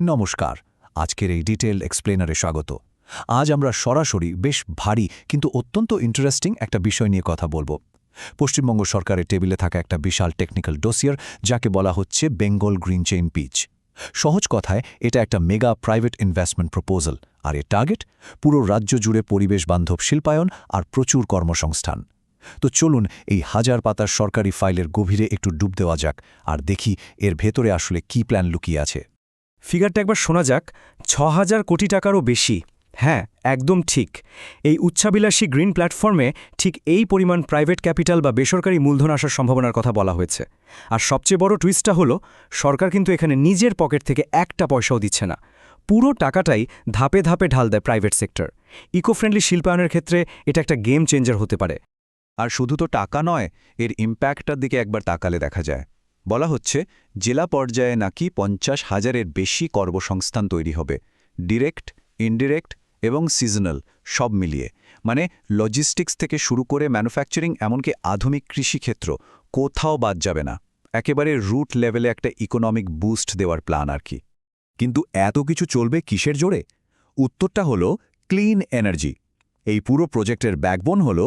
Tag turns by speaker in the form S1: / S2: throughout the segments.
S1: নমস্কার, আজকের এই ডিটেইলড এক্সপ্লেনারে স্বাগত। আজ আমরা সরাসরি বেশ ভারী কিন্তু অত্যন্ত ইন্টারেস্টিং একটা বিষয় নিয়ে কথা বলবো। পশ্চিমবঙ্গ সরকারের টেবিলে থাকা একটা বিশাল টেকনিক্যাল ডোসিয়ার, যাকে বলা হচ্ছে বেঙ্গল গ্রিন চেইন পিচ। সহজ কথায় এটা একটা মেগা প্রাইভেট ইনভেস্টমেন্ট প্রপোজাল, আর এর টার্গেট পুরো রাজ্য জুড়ে পরিবেশ বান্ধব শিল্পায়ন আর প্রচুর কর্মসংস্থান। তো চলুন এই হাজার পাতার সরকারি ফাইলের গভীরে একটু ডুব দেওয়া যাক আর দেখি এর ভেতরে আসলে কী প্ল্যান লুকিয়ে আছে।
S2: ফিগারটা একবার শোনা যাক। ৬,০০০ কোটি টাকারও বেশি। হ্যাঁ, একদম ঠিক। এই উচ্চাবিলাসী গ্রিন প্ল্যাটফর্মে ঠিক এই পরিমাণ প্রাইভেট ক্যাপিটাল বা বেসরকারি মূলধন আসার সম্ভাবনার কথা বলা হয়েছে। আর সবচেয়ে বড় টুইস্টটা হলো, সরকার কিন্তু এখানে নিজের পকেট থেকে একটা পয়সাও দিচ্ছে না। পুরো টাকাটাই ধাপে ধাপে ঢাল দেয় প্রাইভেট সেক্টর। ইকো ফ্রেন্ডলি শিল্পায়নের ক্ষেত্রে এটা একটা গেম চেঞ্জার হতে পারে।
S1: আর শুধু তো টাকা নয়, এর ইম্প্যাক্টটার দিকে একবার তাকালে দেখা যায়। বলা হচ্ছে জেলা পর্যায়ে নাকি ৫০,০০০-এর বেশি কর্মসংস্থান তৈরি হবে, ডিরেক্ট, ইনডিরেক্ট এবং সিজনাল সব মিলিয়ে। মানে লজিস্টিক্স থেকে শুরু করে ম্যানুফ্যাকচারিং, এমনকি আধুনিক কৃষিক্ষেত্র কোথাও বাদ যাবে না। একেবারে রুট লেভেলে একটা ইকোনমিক বুস্ট দেওয়ার প্ল্যান আর কি। কিন্তু এত কিছু চলবে কিসের জোরে? উত্তরটা হলো ক্লিন এনার্জি। এই পুরো প্রজেক্টের ব্যাকবোন হল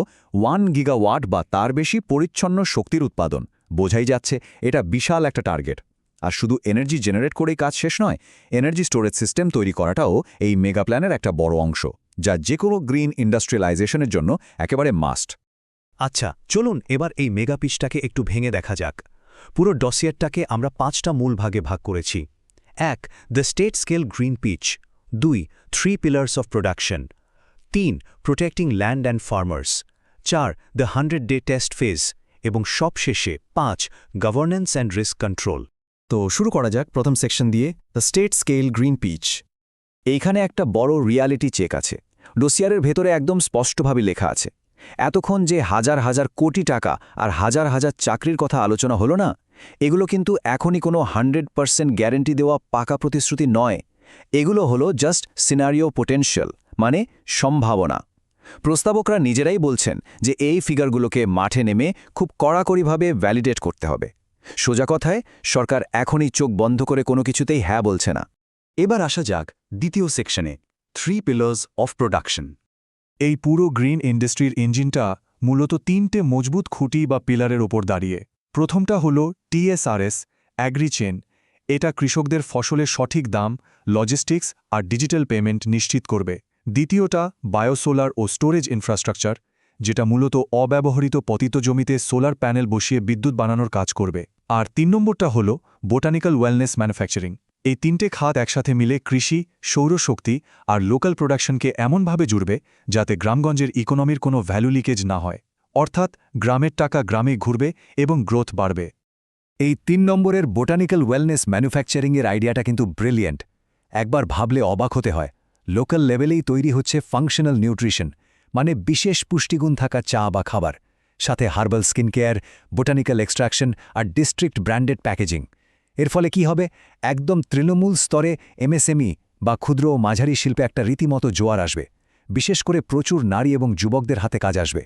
S1: 1 গিগাওয়াট বা তার বেশি পরিচ্ছন্ন শক্তির উৎপাদন। বোঝাই যাচ্ছে এটা বিশাল একটা টার্গেট। আর শুধু এনার্জি জেনারেট করেই কাজ শেষ নয়, এনার্জি স্টোরেজ সিস্টেম তৈরি করাটাও এই মেগা প্ল্যানের একটা বড় অংশ, যা যে কোনো গ্রিন ইন্ডাস্ট্রিয়ালাইজেশনের জন্য একেবারে মাস্ট।
S3: আচ্ছা, চলুন এবার এই মেগা পিচটাকে একটু ভেঙে দেখা যাক। পুরো ডসিয়ারটাকে আমরা 5টা মূল ভাগে ভাগ করেছি। 1. The state scale green pitch. 2. 3 pillars of production. 3. Protecting land and farmers. 4. The 100-ডে টেস্ট ফেজ। এবং সবশেষে 5. Governance and risk control.
S1: তো শুরু করা যাক প্রথম সেকশন দিয়ে, the state scale green pitch. এইখানে একটা বড় রিয়ালিটি চেক আছে। ডোসিয়ারের ভেতরে একদম স্পষ্টভাবে লেখা আছে, এতক্ষণ যে হাজার হাজার কোটি টাকা আর হাজার হাজার চাকরির কথা আলোচনা হলো না, এগুলো কিন্তু এখনই কোনো 100% গ্যারেন্টি দেওয়া পাকা প্রতিশ্রুতি নয়। এগুলো হলো জাস্ট সিনারিও পোটেনশিয়াল, মানে সম্ভাবনা। প্রস্তাবকরা নিজেরাই বলছেন যে এই ফিগারগুলোকে মাঠে নেমে খুব কড়াকড়িভাবে ভ্যালিডেট করতে হবে। সোজা কথায়, সরকার এখনই চোখ বন্ধ করে কোনো কিছুতেই হ্যাঁ বলছে না।
S3: এবার আসা যাক দ্বিতীয় সেকশনে, 3 পিলার্স অফ প্রোডাকশন।
S4: এই পুরো গ্রিন ইন্ডাস্ট্রির ইঞ্জিনটা মূলত 3টে মজবুত খুঁটি বা পিলারের ওপর দাঁড়িয়ে। প্রথমটা হলো TSRS, অ্যাগ্রিচেন। এটা কৃষকদের ফসলের সঠিক দাম, লজিস্টিক্স আর ডিজিটাল পেমেন্ট নিশ্চিত করবে। দ্বিতীয়টা বায়োসোলার ও স্টোরেজ ইনফ্রাস্ট্রাকচার, যেটা মূলত অব্যবহৃত পতিত জমিতে সোলার প্যানেল বসিয়ে বিদ্যুৎ বানানোর কাজ করবে। আর 3 নম্বরটা হলো বোটানিক্যাল ওয়েলনেস ম্যানুফ্যাকচারিং। এই 3টে খাত একসাথে মিলে কৃষি, সৌরশক্তি আর লোকাল প্রোডাকশনকে এমনভাবে জুড়বে যাতে গ্রামগঞ্জের ইকোনমির কোনো ভ্যালু লিকেজ না হয়। অর্থাৎ গ্রামের টাকা গ্রামে ঘুরবে এবং গ্রোথ বাড়বে।
S1: এই 3 নম্বরের বোটানিক্যাল ওয়েলনেস ম্যানুফ্যাকচারিংয়ের আইডিয়াটা কিন্তু ব্রিলিয়েন্ট। একবার ভাবলে অবাক হতে হয়। লোকাল লেভেলেই তৈরি হচ্ছে ফাংশনাল নিউট্রিশন, মানে বিশেষ পুষ্টিগুণ থাকা চা বা খাবার, সাথে herbal skin care, botanical extraction আর ডিস্ট্রিক্ট ব্র্যান্ডেড প্যাকেজিং। এর ফলে কি হবে? একদম তৃণমূল স্তরে MSME বা ক্ষুদ্র ও মাঝারি শিল্পে একটা রীতিমতো জোয়ার আসবে। বিশেষ করে প্রচুর নারী এবং যুবকদের হাতে কাজ আসবে।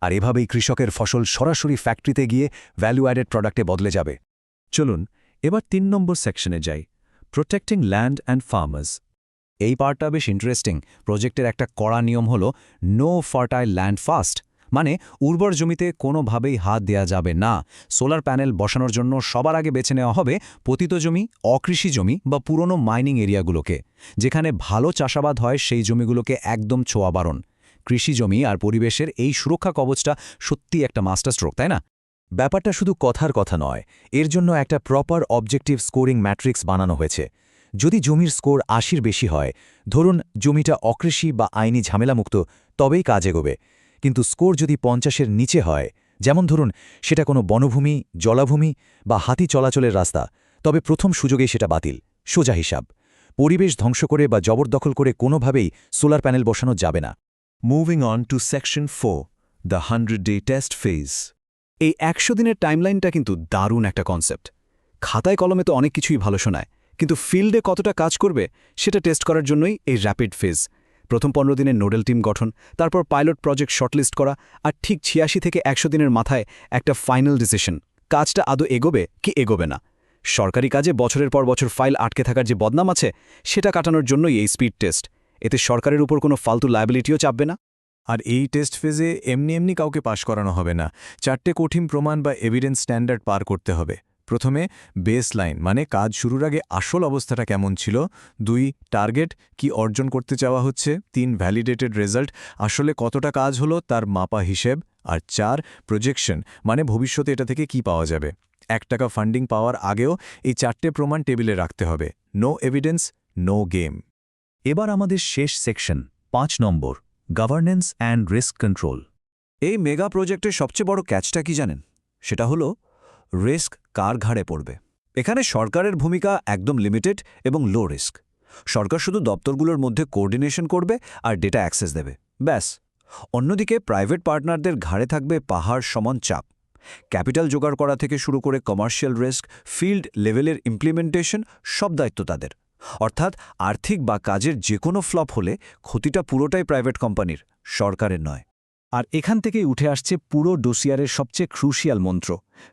S1: আর এভাবেই কৃষকের ফসল সরাসরি ফ্যাক্টরিতে গিয়ে ভ্যালু অ্যাডেড প্রোডাক্টে বদলে যাবে।
S3: চলুন এবার 3 নম্বর সেকশনে যাই, প্রোটেক্টিং ল্যান্ড অ্যান্ড ফার্মার্স।
S1: এই পার্টটা বেশ ইন্টারেস্টিং। প্রজেক্টের একটা কড়া নিয়ম হলো নো ফার্টাইল ল্যান্ড ফাস্ট, মানে উর্বর জমিতে কোনোভাবেই হাত দেয়া যাবে না। সোলার প্যানেল বসানোর জন্য সবার আগে বেছে নেওয়া হবে পতিত জমি, অকৃষি জমি বা পুরনো মাইনিং এরিয়াগুলোকে। যেখানে ভালো চাষাবাদ হয় সেই জমিগুলোকে একদম ছোঁয়া বারণ। কৃষি জমি আর পরিবেশের এই সুরক্ষা কবচটা সত্যি একটা মাস্টার স্ট্রোক, তাই না? ব্যাপারটা শুধু কথার কথা নয়, এর জন্য একটা প্রপার অবজেক্টিভ স্কোরিং ম্যাট্রিক্স বানানো হয়েছে। যদি জমির স্কোর ৮০-র বেশি হয়, ধরুন জমিটা অকৃষি বা আইনি ঝামেলামুক্ত, তবেই কাজ এগোবে। কিন্তু স্কোর যদি ৫০-এর নিচে হয়, যেমন ধরুন সেটা কোনো বনভূমি, জলাভূমি বা হাতি চলাচলের রাস্তা, তবে প্রথম সুযোগেই সেটা বাতিল। সোজা হিসাব। পরিবেশ ধ্বংস করে বা জবরদখল করে কোনোভাবেই সোলার প্যানেল বসানো যাবে না।
S3: Moving on to section 4, the 100-ডে টেস্ট ফেজ।
S2: এই ১০০ দিনের টাইমলাইনটা কিন্তু দারুণ একটা কনসেপ্ট। খাতায় কলমে তো অনেক কিছুই ভালো শোনায়, কিন্তু ফিল্ডে কতটা কাজ করবে সেটা টেস্ট করার জন্যই এই র্যাপিড ফেজ। প্রথম ১৫ দিনের নোডাল টিম গঠন, তারপর পাইলট প্রজেক্ট শর্টলিস্ট করা, আর ঠিক ৮৬ থেকে ১০০ দিনের মাথায় একটা ফাইনাল ডিসিশন। কাজটা আদৌ এগোবে কি এগোবে না। সরকারি কাজে বছরের পর বছর ফাইল আটকে থাকার যে বদনাম আছে সেটা কাটানোর জন্যই এই স্পিড টেস্ট। এতে সরকারের উপর কোনো ফালতু লায়াবিলিটিও চাপবে না।
S4: আর এই টেস্ট ফেজে এমনি কাউকে পাশ করানো হবে না। 4টে কঠিন প্রমাণ বা এভিডেন্স স্ট্যান্ডার্ড পার করতে হবে। প্রথমে বেস লাইন, মানে কাজ শুরুর আগে আসল অবস্থাটা কেমন ছিল। 2 টার্গেট, কি অর্জন করতে চাওয়া হচ্ছে। 3 ভ্যালিডেটেড রেজাল্ট, আসলে কতটা কাজ হলো তার মাপা হিসেব। আর 4 প্রজেকশন, মানে ভবিষ্যতে এটা থেকে কি পাওয়া যাবে। 1 টাকা ফান্ডিং পাওয়ার আগেও এই 4টে প্রমাণ টেবিলে রাখতে হবে। No evidence, no game.
S3: এবার আমাদের শেষ সেকশন 5 নম্বর, গভর্নেন্স অ্যান্ড রিস্ক কন্ট্রোল।
S1: এই মেগা প্রজেক্টের সবচেয়ে বড় ক্যাচটা কি জানেন? সেটা হলো রিস্ক কার ঘাড়ে পড়বে। এখানে সরকারের ভূমিকা একদম লিমিটেড এবং লো রিস্ক। সরকার শুধু দপ্তরগুলোর মধ্যে কোঅর্ডিনেশন করবে আর ডেটা অ্যাক্সেস দেবে, ব্যাস। অন্যদিকে প্রাইভেট পার্টনারদের ঘাড়ে থাকবে পাহাড় সমান চাপ। ক্যাপিটাল জোগাড় করা থেকে শুরু করে কমার্শিয়াল রিস্ক, ফিল্ড লেভেলের ইমপ্লিমেন্টেশন, সব দায়িত্ব তাদের। অর্থাৎ আর্থিক বা কাজের যে কোনো ফ্লপ হলে ক্ষতিটা পুরোটাই প্রাইভেট কোম্পানির, সরকারের নয়।
S2: আর এখান থেকেই উঠে আসছে পুরো ডোসিয়ারের সবচেয়ে ক্রুশিয়াল মন্ত্র,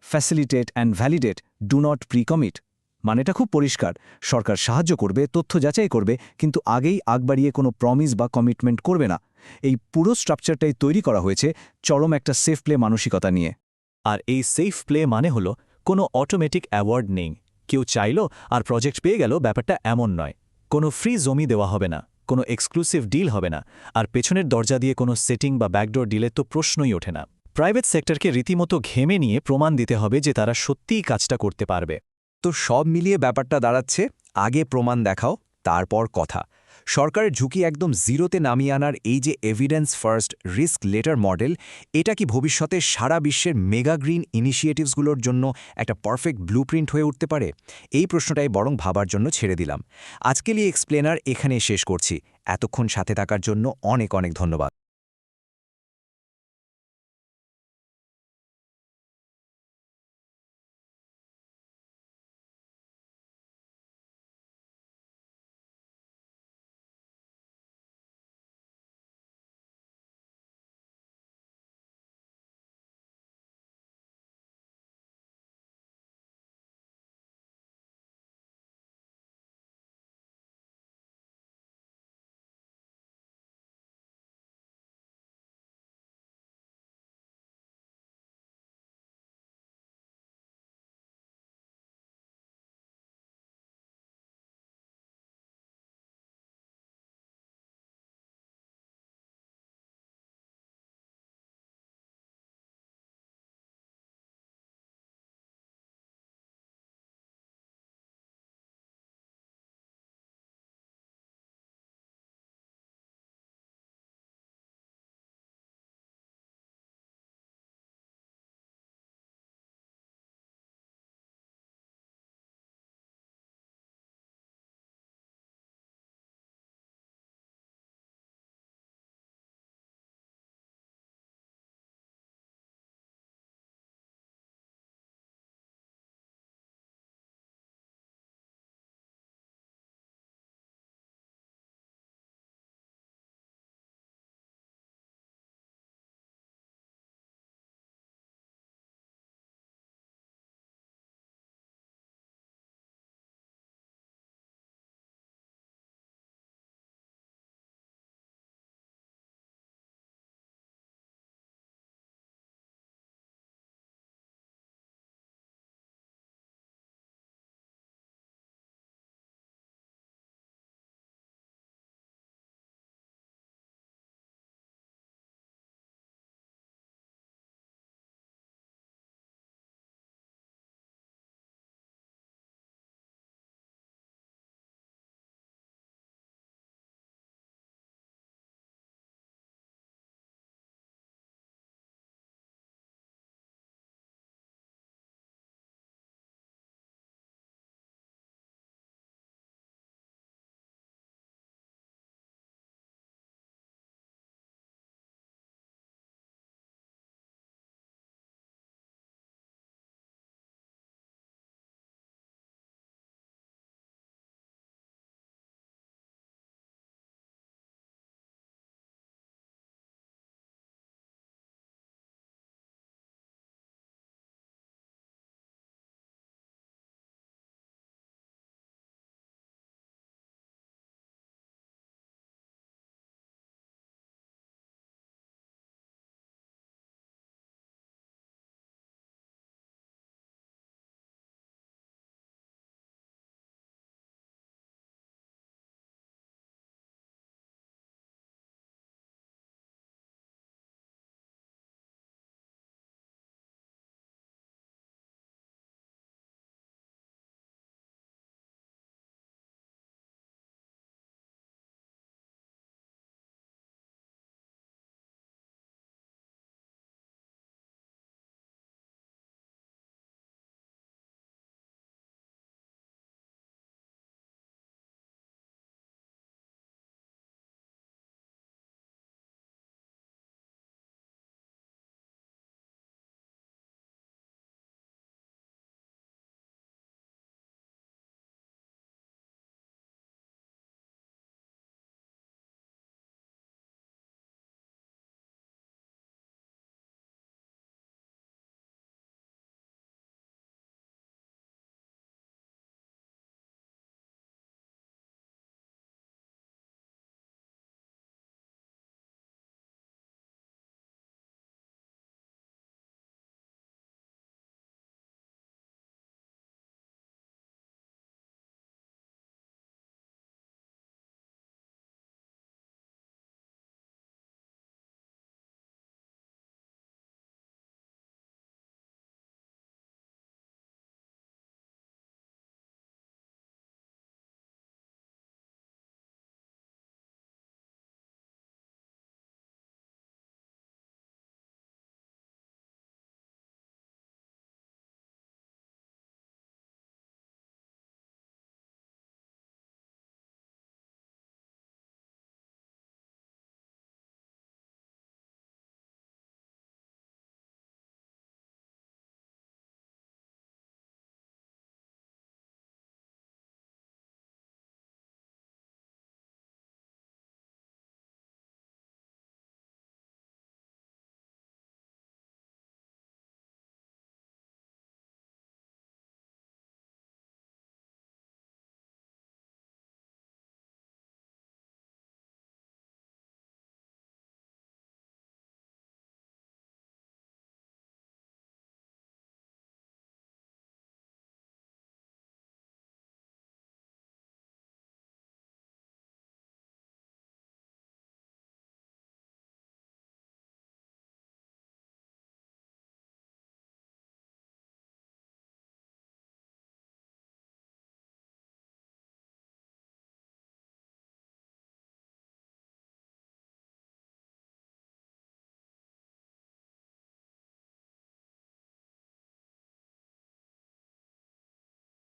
S2: facilitate and validate, do not precommit. মানেটা খুব পরিষ্কার, সরকার সাহায্য করবে, তথ্য যাচাই করবে, কিন্তু আগেই আগ বাড়িয়ে কোনো প্রমিস বা কমিটমেন্ট করবে না। এই পুরো স্ট্রাকচারটাই তৈরি করা হয়েছে চরম একটা সেফ প্লে মানসিকতা নিয়ে।
S3: আর এই সেফ প্লে মানে হলো কোনো অটোমেটিক অ্যাওয়ার্ড নেই। কেউ চাইল আর প্রজেক্ট পেয়ে গেল, ব্যাপারটা এমন নয়। কোনো ফ্রি জমি দেওয়া হবে না, কোনো এক্সক্লুসিভ ডিল হবে না, আর পেছনের দরজা দিয়ে কোনো সেটিং বা ব্যাকডোর ডিলের তো প্রশ্নই ওঠে না। প্রাইভেট সেক্টরকে রীতিমতো ঘেমে নিয়ে প্রমাণ দিতে হবে যে তারা সত্যিই কাজটা করতে পারবে।
S1: তো সব মিলিয়ে ব্যাপারটা দাঁড়াচ্ছে, আগে প্রমাণ দেখাও, তারপর কথা। সরকারের ঝুঁকি একদম জিরোতে নামিয়ে আনার এই যে evidence first risk letter model, এটা কি ভবিষ্যতে সারা বিশ্বের মেগা গ্রিন ইনিশিয়েটিভসগুলোর জন্য একটা পারফেক্ট ব্লুপ্রিন্ট হয়ে উঠতে পারে? এই প্রশ্নটাই বরং ভাবার জন্য ছেড়ে দিলাম। আজকের এই এক্সপ্লেনার এখানে শেষ করছি। এতক্ষণ সাথে থাকার জন্য অনেক অনেক ধন্যবাদ।